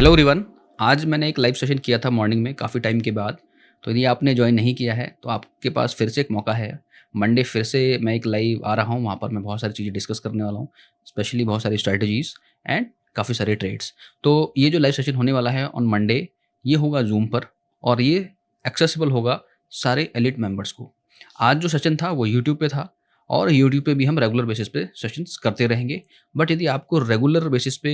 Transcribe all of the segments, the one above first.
Hello everyone. आज मैंने एक लाइव सेशन किया था मॉर्निंग में काफ़ी टाइम के बाद। तो यदि आपने ज्वाइन नहीं किया है तो आपके पास फिर से एक मौका है। मंडे फिर से मैं एक लाइव आ रहा हूँ, वहाँ पर मैं बहुत सारी चीज़ें डिस्कस करने वाला हूँ, स्पेशली बहुत सारी स्ट्रैटेजीज़ एंड काफ़ी सारे ट्रेड्स। तो ये जो लाइव सेशन होने वाला है ऑन मंडे, ये होगा ज़ूम पर और ये एक्सेसिबल होगा सारे एलिट मेंबर्स को। आज जो सेशन था वो यूट्यूब पे था और यूट्यूब पे भी हम रेगुलर बेसिस पे सेशंस करते रहेंगे। बट यदि आपको रेगुलर बेसिस पे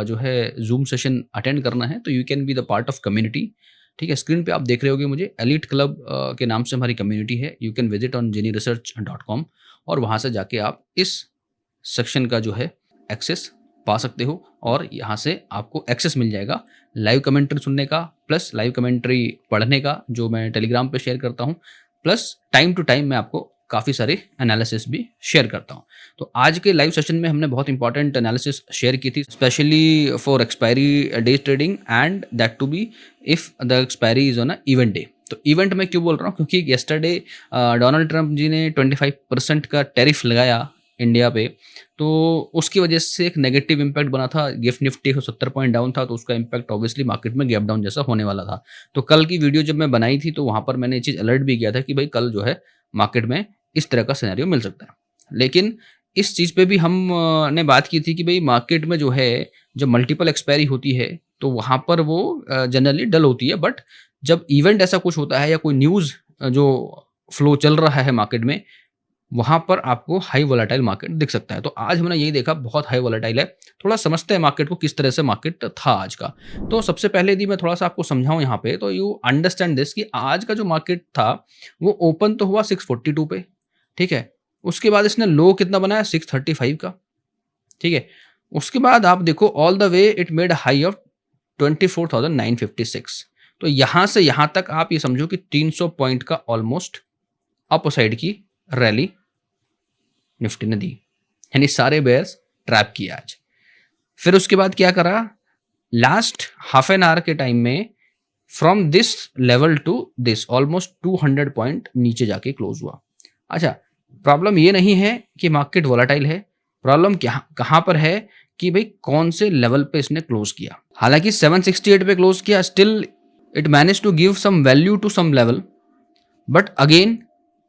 जो है ज़ूम सेशन अटेंड करना है तो you can be the part of community. ठीक है, स्क्रीन पे आप देख रहे होंगे मुझे एलीट क्लब के नाम से हमारी कम्युनिटी है। You can visit on geniresearch.com और वहाँ से जाके आप इस सेक्शन का जो है एक्सेस पा सकते हो और यहाँ से आपको एक्सेस मिल जाएगा लाइव कमेंट्री सुनने का, प्लस लाइव कमेंट्री पढ़ने का जो मैं टेलीग्राम पे शेयर करता हूँ, प्लस टाइम टू टाइम मैं आपको काफ़ी सारे एनालिसिस भी शेयर करता हूँ। तो आज के लाइव सेशन में हमने बहुत इंपॉर्टेंट एनालिसिस शेयर की थी, specially for expiry days trading and that to be if the expiry is on a event day. तो इवेंट में क्यों बोल रहा हूँ, क्योंकि येस्टरडे डोनाल्ड ट्रंप जी ने 25% का टैरिफ लगाया इंडिया पे। तो उसकी वजह से एक नेगेटिव इम्पैक्ट बना था। गिफ्ट निफ्टी 170 पॉइंट डाउन था, तो उसका इम्पैक्ट ऑब्वियसली मार्केट में गैप डाउन जैसा होने वाला था। तो कल की वीडियो जब मैं बनाई थी तो वहाँ पर मैंने ये चीज़ अलर्ट भी किया था कि भाई कल जो है मार्केट में इस तरह का सिनेरियो मिल सकता है। लेकिन इस चीज़ पे भी हम ने बात की थी कि भाई मार्केट में जो है जब मल्टीपल एक्सपायरी होती है तो वहाँ पर वो जनरली डल होती है। बट जब इवेंट ऐसा कुछ होता है या कोई न्यूज़ जो फ्लो चल रहा है मार्केट में, वहाँ पर आपको हाई वोलेटाइल मार्केट दिख सकता है। तो आज हमने यही देखा, बहुत हाई वोलेटाइल है। थोड़ा समझते हैं मार्केट को, किस तरह से मार्केट था आज का। तो सबसे पहले यदि मैं थोड़ा-सा आपको समझाऊँ यहाँ पे, तो यू अंडरस्टैंड दिस कि आज का जो मार्केट था, वो ओपन तो हुआ 642 पे, ठीक है? उसके बाद इसने लो कितना बनाया 635 का, ठीक है? उसके बाद आप देखो all the way it made a high of 24,956। तो यहाँ से यहाँ तक आप ये समझो कि 300 पॉइंट का ऑलमोस्ट अप साइड की रैली निफ्टी ने दी, यानी सारे बेयर्स ट्रैप किया आज। फिर उसके बाद क्या करा, लास्ट हाफ एन आवर के टाइम में from this level to this almost 200 point नीचे जाके क्लोज हुआ। अच्छा, प्रॉब्लम ये नहीं है कि मार्केट वोलाटाइल है, प्रॉब्लम कहाँ पर है कि भाई कौन से लेवल पे इसने क्लोज किया। हालांकि 768 पे क्लोज किया, still it manage to give some value to some level, but again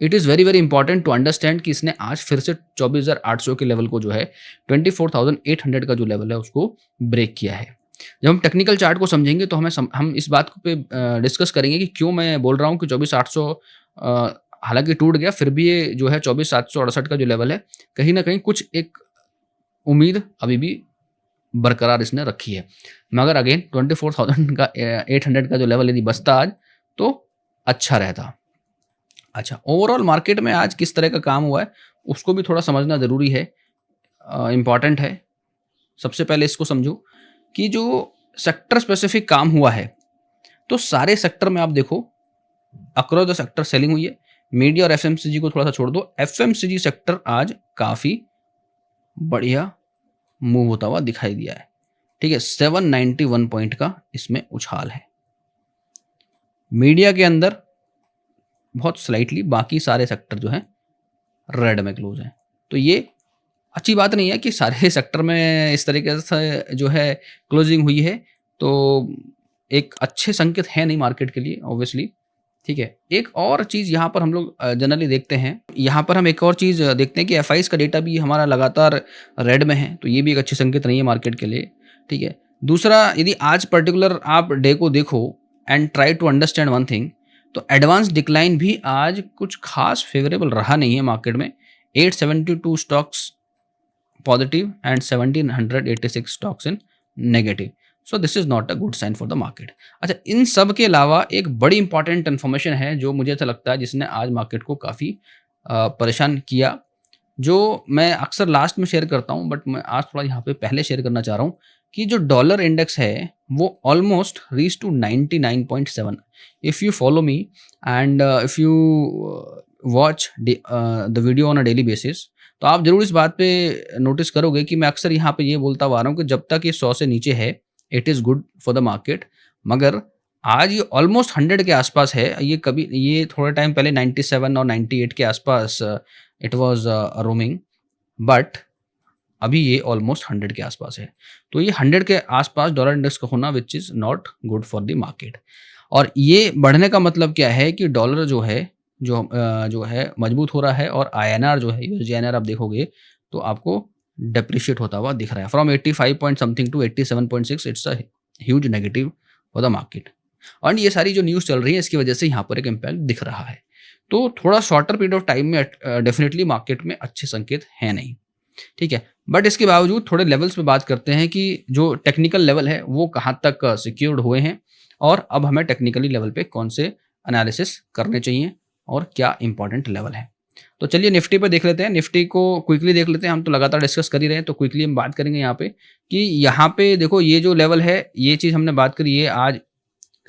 it is very very important to understand कि इसने आज फिर से 24,800 के लेवल को जो है 24,800 का जो लेवल है उसको ब्रेक किया है। जब हम टेक्निकल चार्ट को समझेंगे तो हम इस बात पे डिस्कस करेंगे कि क्यों मैं बोल रहा हूँ कि 24,800 हालांकि टूट गया, फिर भी ये जो है 24,768 का जो लेवल है, कहीं ना कहीं कुछ एक उम्मीद अभी भी बरकरार इसने रखी है। मगर अगेन 24,800 का जो लेवल यदि बचता आज तो अच्छा रहता। अच्छा, ओवरऑल मार्केट में आज किस तरह का काम हुआ है उसको भी थोड़ा समझना ज़रूरी है, इम्पॉर्टेंट है। सबसे पहले इसको समझो कि जो सेक्टर स्पेसिफिक काम हुआ है, तो सारे सेक्टर में आप देखो अक्रॉस द सेक्टर सेलिंग हुई है। मीडिया और एफएमसीजी को थोड़ा सा छोड़ दो, एफएमसीजी सेक्टर आज काफ़ी बढ़िया मूव होता हुआ दिखाई दिया है। ठीक है, 791 पॉइंट का इसमें उछाल है। मीडिया के अंदर बहुत स्लाइटली, बाकी सारे सेक्टर जो हैं रेड में क्लोज हैं। तो ये अच्छी बात नहीं है कि सारे सेक्टर में इस तरीके से जो है क्लोजिंग हुई है, तो एक अच्छे संकेत है नहीं मार्केट के लिए ऑब्वियसली। ठीक है, एक और चीज़ यहाँ पर हम लोग जनरली देखते हैं, यहाँ पर हम एक और चीज़ देखते हैं कि एफआईज का डेटा भी हमारा लगातार रेड में है, तो ये भी एक अच्छी संकेत नहीं है मार्केट के लिए। ठीक है, दूसरा, यदि आज पर्टिकुलर आप डे को देखो and try to understand one thing, तो एडवांस डिक्लाइन भी आज कुछ खास फेवरेबल रहा नहीं है मार्केट में। 872 stocks positive and 1786 stocks in negative. So this is not a good sign for the market. अच्छा, इन सब के अलावा एक बड़ी इंपॉर्टेंट इन्फॉर्मेशन है जो मुझे ऐसा लगता है जिसने आज मार्केट को काफ़ी परेशान किया, जो मैं अक्सर लास्ट में शेयर करता हूँ, बट मैं आज थोड़ा यहाँ पे पहले शेयर करना चाह रहा हूँ कि जो डॉलर इंडेक्स है वो almost reach to 99.7। If you follow me and if you watch the video on a daily basis, तो आप जरूर इस बात पे नोटिस करोगे कि मैं अक्सर यहाँ पे ये बोलता आ रहा हूँ कि जब तक ये 100 से नीचे है it is good for the market. मगर आज ये ऑलमोस्ट 100 के आसपास है। ये थोड़ा टाइम पहले 97 और 98 के आसपास इट वाज रोमिंग, बट अभी ये ऑलमोस्ट 100 के आसपास है। तो ये 100 के आसपास डॉलर इंडेक्स का होना which is not good for the market. और ये बढ़ने का मतलब क्या है कि डॉलर जो है जो है मजबूत हो रहा है, और आईएनआर जो है यूएसडी आईएनआर आप देखोगे तो आपको डेप्रिशिएट होता हुआ दिख रहा है from 85 point something to 87.6। It's a huge negative for the market. और ये सारी जो न्यूज़ चल रही है इसकी वजह से यहाँ पर एक इम्पैक्ट दिख रहा है। तो थोड़ा शॉर्टर पीरियड ऑफ टाइम में डेफिनेटली मार्केट में अच्छे संकेत हैं नहीं, ठीक है। बट इसके बावजूद थोड़े लेवल्स पे बात करते हैं कि जो टेक्निकल लेवल है वो कहाँ तक सिक्योर्ड हुए हैं, और अब हमें टेक्निकली लेवल पे कौन से एनालिसिस करने चाहिए और क्या इंपॉर्टेंट लेवल है। तो चलिए निफ्टी पे देख लेते हैं। निफ्टी को क्विकली देख लेते हैं, हम तो लगातार डिस्कस कर ही रहे हैं, तो क्विकली हम बात करेंगे यहाँ पे कि यहाँ पे देखो ये जो लेवल है, ये चीज़ हमने बात करी, ये आज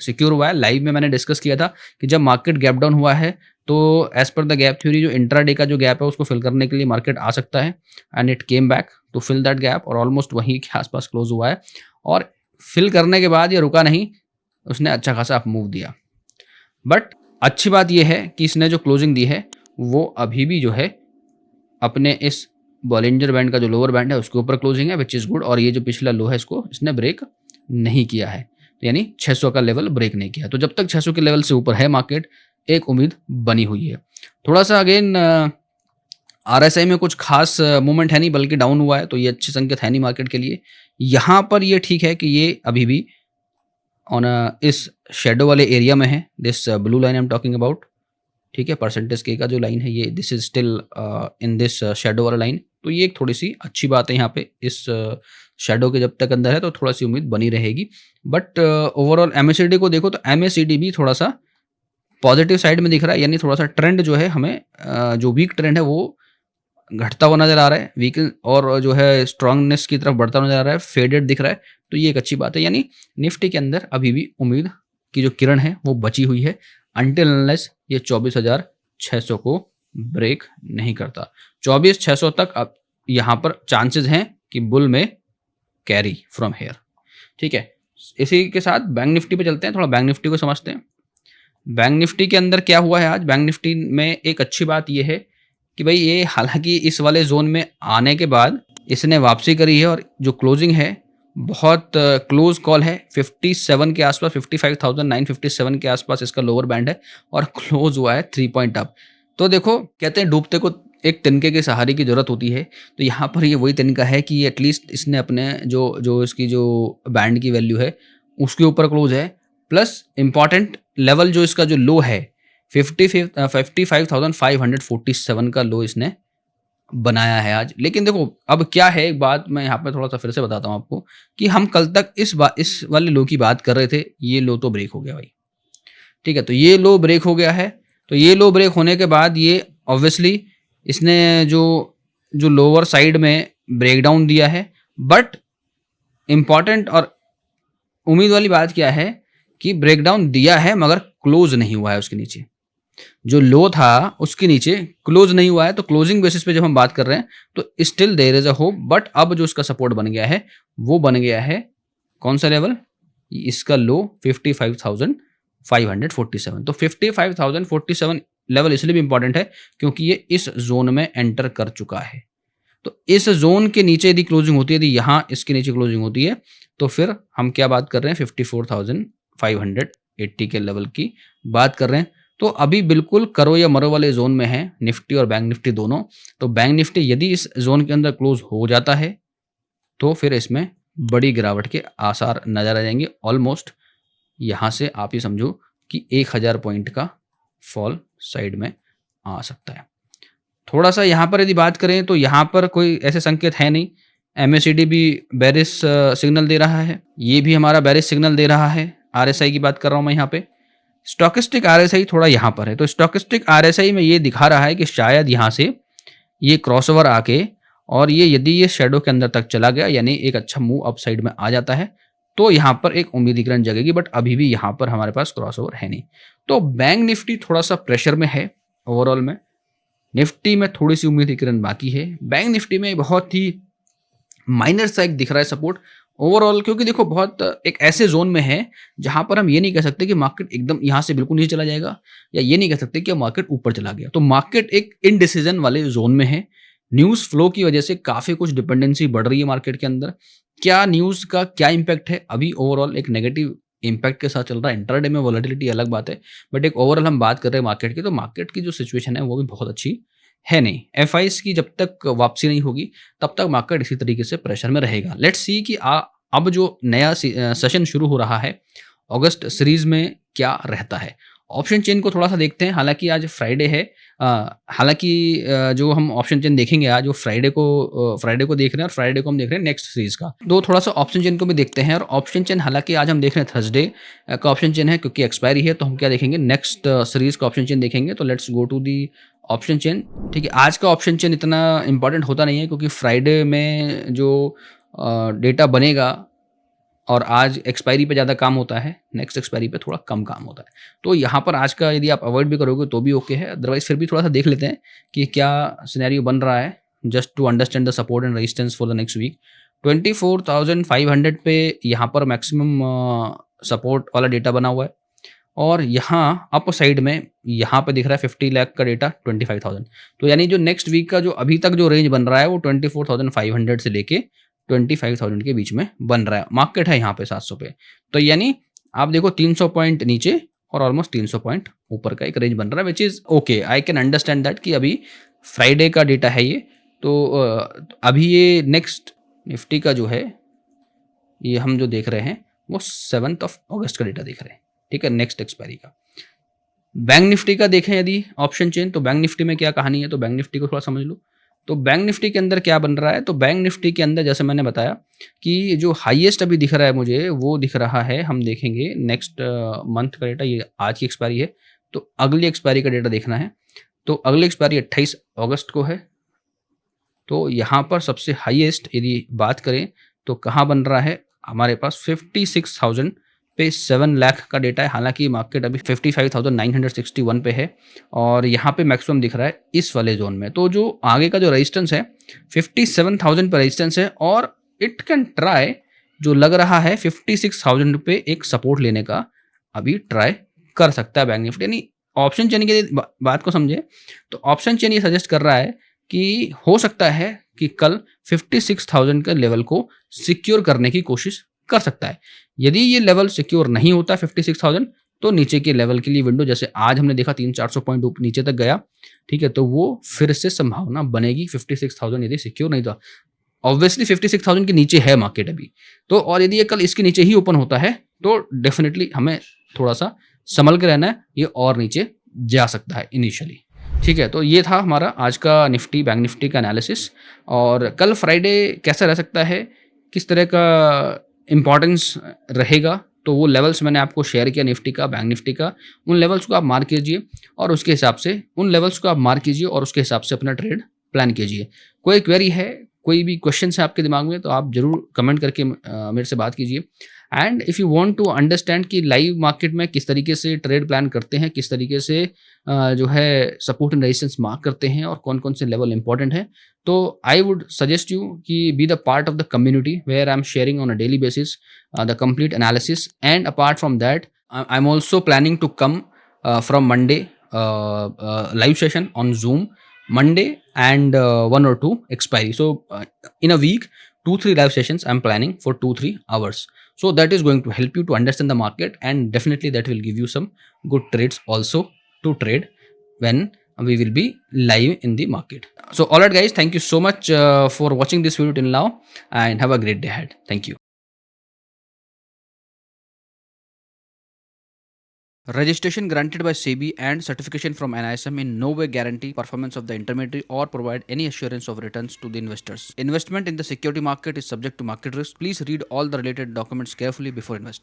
सिक्योर हुआ है। लाइव में मैंने डिस्कस किया था कि जब मार्केट गैप डाउन हुआ है तो एज पर द गैप थ्योरी जो इंट्राडे का जो गैप है उसको फिल करने के लिए मार्केट आ सकता है, and it came back to fill that gap, और ऑलमोस्ट वहीं के आसपास क्लोज हुआ है। और फिल करने के बाद ये रुका नहीं, उसने अच्छा खासा अप मूव दिया। बट अच्छी बात यह है कि इसने जो क्लोजिंग दी है वो अभी भी जो है अपने इस बॉलिंजर बैंड का जो लोअर बैंड है उसके ऊपर क्लोजिंग है, विच इज़ गुड। और ये जो पिछला लो है इसको इसने ब्रेक नहीं किया है, यानी 600 का लेवल ब्रेक नहीं किया। तो जब तक 600 के लेवल से ऊपर है मार्केट, एक उम्मीद बनी हुई है। थोड़ा सा अगेन आरएसआई में कुछ खास मूवमेंट है नहीं, बल्कि डाउन हुआ है, तो ये अच्छे संकेत है नहीं मार्केट के लिए। यहाँ पर ये ठीक है कि ये अभी भी ऑन इस शेडो वाले एरिया में है, this blue line I am talking about, ठीक है। परसेंटेज के का जो लाइन है ये this is still in this shadow वाला लाइन। तो ये एक थोड़ी सी अच्छी बात है यहाँ पे, इस शेडो के जब तक अंदर है तो थोड़ा सी उम्मीद बनी रहेगी। बट ओवरऑल एमएससीडी को देखो तो एमएससीडी भी थोड़ा सा पॉजिटिव साइड में दिख रहा है, यानी थोड़ा सा ट्रेंड जो है हमें जो वीक ट्रेंड है वो घटता हुआ नजर आ रहा है, वीक और जो है स्ट्रांगनेस की तरफ बढ़ता हुआ नजर आ रहा है, फेडेड दिख रहा है। तो ये एक अच्छी बात है, यानी निफ्टी के अंदर अभी भी उम्मीद की जो किरण है वो बची हुई है, अनटिल अनलेस ये 24,600 को ब्रेक नहीं करता। 24,600 तक अब यहाँ पर चांसेस हैं कि बुल में कैरी फ्रॉम हेयर, ठीक है। इसी के साथ बैंक निफ्टी पे चलते हैं, थोड़ा बैंक निफ्टी को समझते हैं। बैंक निफ्टी के अंदर क्या हुआ है आज? बैंक निफ्टी में एक अच्छी बात यह है कि भाई ये हालांकि इस वाले जोन में आने के बाद इसने वापसी करी है, और जो क्लोजिंग है बहुत क्लोज कॉल है, 57 के आसपास, 55,957 के आसपास इसका लोअर बैंड है, और क्लोज हुआ है 3 पॉइंट अप। तो देखो कहते हैं डूबते को एक तिनके के सहारे की जरूरत होती है, तो यहाँ पर ये वही तिनका है कि एटलीस्ट इसने अपने जो इसकी जो बैंड की वैल्यू है उसके ऊपर क्लोज है, प्लस इंपॉर्टेंट लेवल जो इसका जो लो है 55,547 का लो इसने बनाया है आज। लेकिन देखो अब क्या है, एक बात मैं यहाँ पे थोड़ा सा फिर से बताता हूँ आपको कि हम कल तक इस वाले लो की बात कर रहे थे, ये लो तो ब्रेक हो गया भाई, ठीक है। तो ये लो ब्रेक हो गया है, तो ये लो ब्रेक होने के बाद ये ऑब्वियसली इसने जो लोअर साइड में ब्रेकडाउन दिया है। बट इम्पॉर्टेंट और उम्मीद वाली बात क्या है कि ब्रेकडाउन दिया है मगर क्लोज नहीं हुआ है, उसके नीचे जो लो था उसके नीचे क्लोज नहीं हुआ है। तो क्लोजिंग बेसिस पे जब हम बात कर रहे हैं तो still there is a hope. But अब जो इसका सपोर्ट बन गया है वो बन गया है कौन सा लेवल? इसका लो 55,547। तो 55,047 लेवल इसलिए भी इंपॉर्टेंट है क्योंकि ये इस जोन में एंटर कर चुका है। तो इस जोन के नीचे यदि क्लोजिंग होती है, यदि यहाँ इसके नीचे क्लोजिंग होती है, तो फिर हम क्या बात कर रहे हैं? 54,580 के लेवल की बात कर रहे हैं। तो अभी बिल्कुल करो या मरो वाले जोन में है निफ्टी और बैंक निफ्टी दोनों। तो बैंक निफ्टी यदि इस जोन के अंदर क्लोज हो जाता है तो फिर इसमें बड़ी गिरावट के आसार नजर आ जाएंगे। ऑलमोस्ट यहाँ से आप ये समझो कि 1,000 पॉइंट का फॉल साइड में आ सकता है। थोड़ा सा यहाँ पर यदि बात करें तो यहाँ पर कोई ऐसे संकेत है नहीं। एमएससीडी भी बेरिश सिग्नल दे रहा है, ये भी हमारा बेरिश सिग्नल दे रहा है। आरएसआई की बात कर रहा हूँ मैं यहाँ पे। स्टॉकिस्टिक आरएसआई थोड़ा यहाँ पर है, तो स्टॉकिस्टिक आरएसआई में ये दिखा रहा है कि शायद यहाँ से ये क्रॉसओवर आके और ये यदि ये शेडो के अंदर तक चला गया, यानी एक अच्छा मूव अप साइड में आ जाता है, तो यहाँ पर एक उम्मीद किरण जगेगी। बट अभी भी यहाँ पर हमारे पास क्रॉसओवर है नहीं। तो बैंक निफ्टी थोड़ा सा प्रेशर में है ओवरऑल में। निफ्टी में थोड़ी सी उम्मीद किरण बाकी है। बैंक निफ्टी में बहुत ही माइनर सा एक दिख रहा है सपोर्ट ओवरऑल, क्योंकि देखो बहुत एक ऐसे जोन में है जहां पर हम ये नहीं कह सकते कि मार्केट एकदम यहां से बिल्कुल नीचे चला जाएगा, या ये नहीं कह सकते कि मार्केट ऊपर चला गया। तो मार्केट एक इनडिसीजन वाले जोन में है। न्यूज़ फ्लो की वजह से काफ़ी कुछ डिपेंडेंसी बढ़ रही है मार्केट के अंदर। क्या न्यूज़ का क्या इम्पैक्ट है? अभी ओवरऑल एक नेगेटिव इम्पैक्ट के साथ चल रहा है। इंट्राडे में वोलेटिलिटी अलग बात है, बट एक ओवरऑल हम बात कर रहे हैं मार्केट की, तो मार्केट की जो सिचुएशन है वो भी बहुत अच्छी है नहीं। एफआईज़ की जब तक वापसी नहीं होगी, तब तक मार्केट इसी तरीके से प्रेशर में रहेगा। लेट्स सी कि अब जो नया सेशन शुरू हो रहा है, अगस्त सीरीज़ में क्या रहता है। ऑप्शन चेन को थोड़ा-सा देखते हैं, हालाँकि आज फ्राइडे है। हालाँकि जो हम ऑप्शन चेन देखेंगे आज, वो फ्राइडे को देख रहे हैं और फ्राइडे को हम देख रहे हैं नेक्स्ट सीरीज़ का। तो थोड़ा-सा ऑप्शन चेन को भी देखते हैं, और ऑप्शन चेन हालाँकि आज हम देख रहे हैं थर्सडे का ऑप्शन चेन है, क्योंकि एक्सपायरी है, तो हम क्या देखेंगे, नेक्स्ट सीरीज़ का ऑप्शन चेन देखेंगे। तो let's go to the option chain. ठीक है, आज का ऑप्शन चेन इतना इंपॉर्टेंट होता नहीं है, क्योंकि फ्राइडे में जो डेटा बनेगा और आज एक्सपायरी पे ज़्यादा काम होता है, नेक्स्ट एक्सपायरी पे थोड़ा कम काम होता है। तो यहाँ पर आज का यदि आप अवॉइड भी करोगे तो भी ओके है, अदरवाइज़ फिर भी थोड़ा-सा देख लेते हैं कि क्या सिनेरियो बन रहा है, just to understand the support and resistance for the next week. 24,500 पे यहाँ पर मैक्सिमम सपोर्ट वाला डेटा बना हुआ है, और यहाँ अप साइड में यहाँ पे दिख रहा है 50 लाख का डेटा 25,000। तो यानी जो नेक्स्ट वीक का जो अभी तक जो रेंज बन रहा है वो 24,500 से लेके 25,000 के बीच में बन रहा है। मार्केट है यहाँ पे 700 पे, तो यानी आप देखो 300 पॉइंट नीचे और ऑलमोस्ट 300 पॉइंट ऊपर का एक रेंज बन रहा है, which is okay. I can understand that कि अभी फ्राइडे का डेटा है ये, तो अभी ये नेक्स्ट निफ्टी का जो है, ये हम जो देख रहे हैं वो 7 अगस्त का डेटा देख रहे हैं, ठीक है, नेक्स्ट एक्सपायरी का। बैंक निफ्टी का देखें यदि ऑप्शन चेन, तो बैंक निफ्टी में क्या कहानी है, तो बैंक निफ्टी को थोड़ा समझ लो। तो बैंक निफ्टी के अंदर क्या बन रहा है, तो बैंक निफ्टी के अंदर जैसे मैंने बताया कि जो हाईएस्ट अभी दिख रहा है मुझे, वो दिख रहा है, हम देखेंगे नेक्स्ट मंथ का डेटा, ये आज की एक्सपायरी है, तो अगली एक्सपायरी का डेटा देखना है। तो अगली एक्सपायरी 28 अगस्त को है। तो यहाँ पर सबसे हाईएस्ट यदि बात करें तो कहाँ बन रहा है, हमारे पास 56,000 पे 7 लाख का डेटा है। हालांकि मार्केट अभी 55,961 पे है, और यहाँ पे मैक्सिमम दिख रहा है इस वाले जोन में। तो जो आगे का जो रेजिस्टेंस है 57,000 पे रेजिस्टेंस है, और इट कैन ट्राई, जो लग रहा है 56,000 पे एक सपोर्ट लेने का अभी ट्राई कर सकता है बैंक निफ्टी। यानी ऑप्शन चेन की बात को समझे तो ऑप्शन चेन ये सजेस्ट कर रहा है कि हो सकता है कि कल 56,000 के लेवल को सिक्योर करने की कोशिश कर सकता है। यदि ये लेवल सिक्योर नहीं होता 56,000, तो नीचे के लेवल के लिए विंडो, जैसे आज हमने देखा 300-400 पॉइंट नीचे तक गया, ठीक है, तो वो फिर से संभावना बनेगी 56,000 यदि सिक्योर नहीं था। ऑब्वियसली 56,000 के नीचे है मार्केट अभी, तो और यदि ये कल इसके नीचे ही ओपन होता है तो डेफिनेटली हमें थोड़ा सा संभल के रहना है, ये और नीचे जा सकता है इनिशियली। ठीक है, तो ये था हमारा आज का निफ्टी बैंक निफ्टी का एनालिसिस। और कल फ्राइडे कैसा रह सकता है, किस तरह का इम्पॉर्टेंस रहेगा, तो वो लेवल्स मैंने आपको शेयर किया निफ्टी का बैंक निफ्टी का। उन लेवल्स को आप मार्क कीजिए, और उसके हिसाब से उन लेवल्स को आप मार्क कीजिए और उसके हिसाब से अपना ट्रेड प्लान कीजिए। कोई क्वेरी है, कोई भी क्वेश्चन है आपके दिमाग में, तो आप जरूर कमेंट करके मेरे से बात कीजिए। And if you want to understand कि लाइव मार्केट में किस तरीके से ट्रेड प्लान करते हैं, किस तरीके से जो है सपोर्ट एंड रेजिस्टेंस मार्क करते हैं, और कौन कौन से लेवल इंपॉर्टेंट है, तो आई वुड सजेस्ट यू कि be the part of the community where I am sharing on a daily basis the complete analysis. And apart from that I am also planning to come from Monday live session on Zoom Monday, and 1 or 2 expiry. So in a week 2-3 live sessions I'm planning for 2-3 hours. So that is going to help you to understand the market, and definitely that will give you some good trades also to trade when we will be live in the market. So all right guys, thank you so much for watching this video till now, and have a great day ahead. Thank you. Registration granted by SEBI and certification from NISM in no way guarantee performance of the intermediary or provide any assurance of returns to the investors. Investment in the security market is subject to market risk. Please read all the related documents carefully before investing.